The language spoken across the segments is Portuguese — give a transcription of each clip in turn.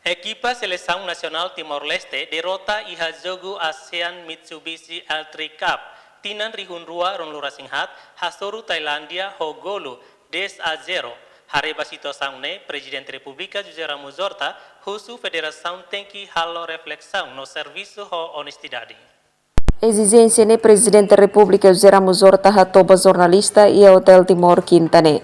Equipa Seleção Nacional Timor-Leste derrota iha jogo ASEAN Mitsubishi L3 Cup. Tinan rihun rua ron lura singhat, hasoru Thailandia hogolu 10-0. Hareba situasaune, Presidente República José Ramos Horta, husu Federação tem que halo reflexão no serviço ho honestidade. Exigência ne Presidente da República José Ramos Horta hatoba jornalista e Hotel Timor Quintane.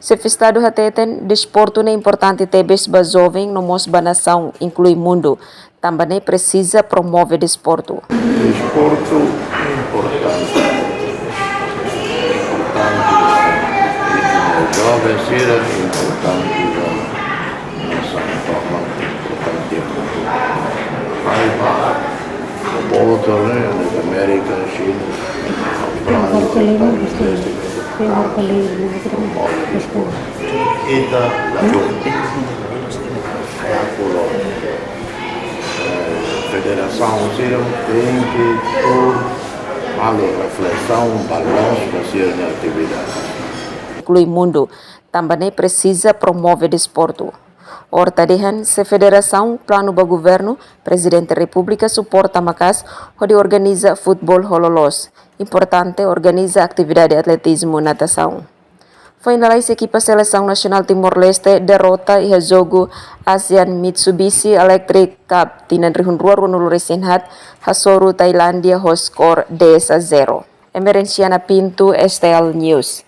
Se festado hateten, desporto é importante tebes ba jovem no mos ba nação, inclui mundo. Também precisa promover desporto. Desporto é importante. Importante. Jovem ser importante. Nação importante. Bom torneio na América, China, Austrália, kita Federação tem que ter uma reflexão, balanço para ser na atividade. Inclui mundo, também precisa promover desporto. Horta dehan se federação plano ba governo, Presidente da República suporta makas, onde organiza futebol hololos. Importante organiza atividade de atletismo natação. Finalize equipa Seleção Nacional Timor-Leste derrota e jogo ASEAN Mitsubishi Electric Cup tinan rihun rua runul resenhat hasoru Thailandia ho skor 10-0. Emerenciana Pinto, STL News.